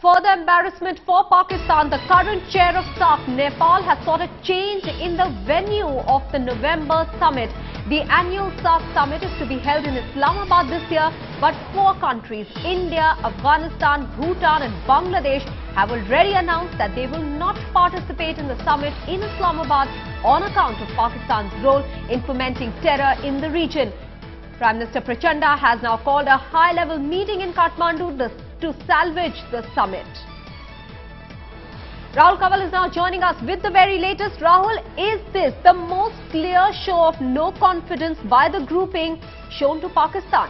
Further embarrassment for Pakistan. The current chair of SAARC, Nepal, has sought a change in the venue of the November summit. The annual SAARC summit is to be held in Islamabad this year, but 4 countries, India, Afghanistan, Bhutan and Bangladesh, have already announced that they will not participate in the summit in Islamabad on account of Pakistan's role in fomenting terror in the region. Prime Minister Prachanda has now called a high-level meeting in Kathmandu to salvage the summit. Rahul Kanhaiya is now joining us with the very latest. Rahul, is this the most clear show of no confidence by the grouping shown to Pakistan?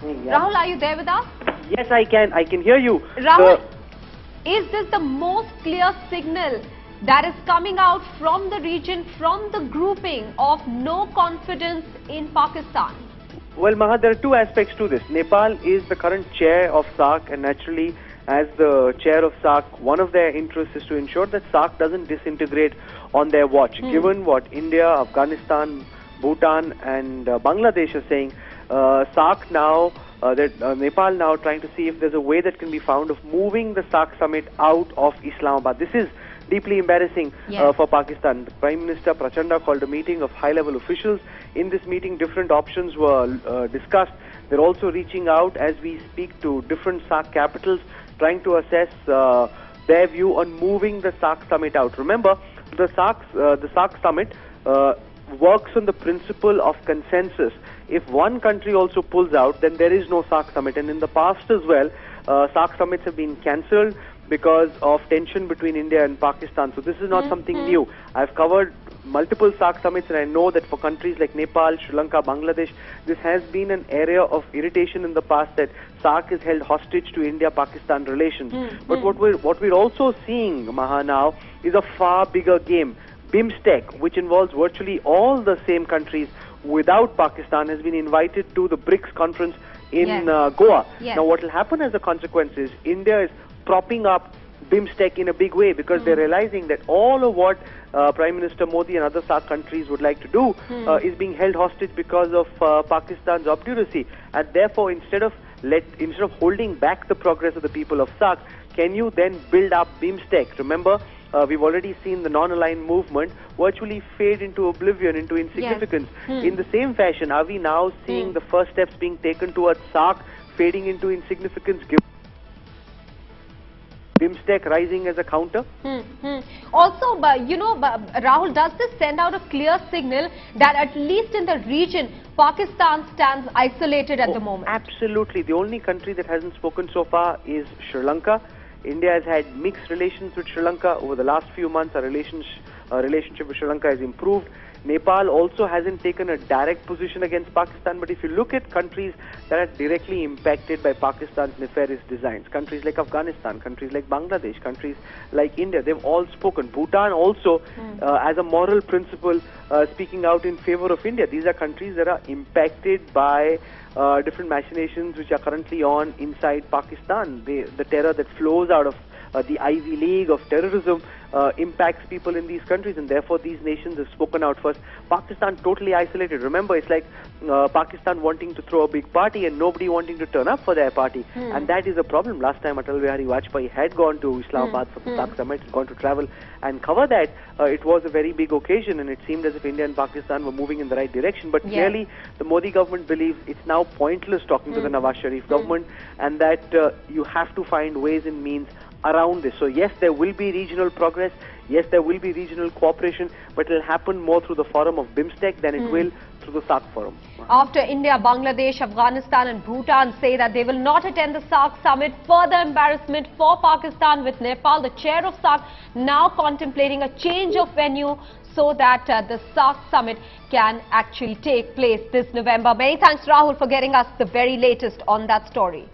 Rahul, are you there with us? Yes, I can hear you. Rahul, is this the most clear signal that is coming out from the region, from the grouping of no confidence in Pakistan? Well, Maha, there are 2 aspects to this. Nepal is the current chair of SAARC, and naturally, as the chair of SAARC, one of their interests is to ensure that SAARC doesn't disintegrate on their watch. Given what India, Afghanistan, Bhutan and Bangladesh are saying, SAARC now, Nepal now trying to see if there's a way that can be found of moving the SAARC summit out of Islamabad. This is deeply embarrassing for Pakistan. The Prime Minister Prachanda called a meeting of high-level officials. In this meeting, different options were discussed. They're also reaching out as we speak to different SAARC capitals, trying to assess their view on moving the SAARC summit out. Remember, the SAARC summit works on the principle of consensus. If one country also pulls out, then there is no SAARC summit. And in the past as well, SAARC summits have been cancelled because of tension between India and Pakistan. So this is not something new. I've covered multiple SAARC summits, and I know that for countries like Nepal, Sri Lanka, Bangladesh, this has been an area of irritation in the past, that SAARC is held hostage to India-Pakistan relations. But what we're also seeing, Maha, now is a far bigger game. BIMSTEC, which involves virtually all the same countries without Pakistan, has been invited to the BRICS conference in Goa. Now what will happen as a consequence is India is propping up BIMSTEC in a big way, because they're realizing that all of what Prime Minister Modi and other SAARC countries would like to do is being held hostage because of Pakistan's obduracy. And therefore, instead of holding back the progress of the people of SAARC, can you then build up BIMSTEC? Remember, we've already seen the non-aligned movement virtually fade into oblivion, into insignificance. In the same fashion, are we now seeing the first steps being taken towards SAARC fading into insignificance, BIMSTEC rising as a counter? Also, Rahul, does this send out a clear signal that at least in the region, Pakistan stands isolated at the moment? Absolutely. The only country that hasn't spoken so far is Sri Lanka. India has had mixed relations with Sri Lanka. Over the last few months, our relationship with Sri Lanka has improved. Nepal also hasn't taken a direct position against Pakistan, but if you look at countries that are directly impacted by Pakistan's nefarious designs, countries like Afghanistan, countries like Bangladesh, countries like India, they've all spoken. Bhutan also, as a moral principle, speaking out in favor of India. These are countries that are impacted by different machinations which are currently on inside Pakistan. The terror that flows out of the Ivy League of terrorism impacts people in these countries, and therefore these nations have spoken out first. Pakistan totally isolated. Remember, it's like Pakistan wanting to throw a big party and nobody wanting to turn up for their party, and that is a problem. Last time Atal Bihari Vajpayee had gone to Islamabad for the SAARC summit, had gone to travel and cover that. It was a very big occasion, and it seemed as if India and Pakistan were moving in the right direction. But clearly, the Modi government believes it's now pointless talking to the Nawaz Sharif government, and that you have to find ways and means around this. So yes, there will be regional progress, yes, there will be regional cooperation, but it will happen more through the forum of BIMSTEC than it will through the SAARC forum. After India, Bangladesh, Afghanistan and Bhutan say that they will not attend the SAARC summit, further embarrassment for Pakistan, with Nepal, the chair of SAARC, now contemplating a change of venue so that the SAARC summit can actually take place this November. Many thanks, Rahul, for getting us the very latest on that story.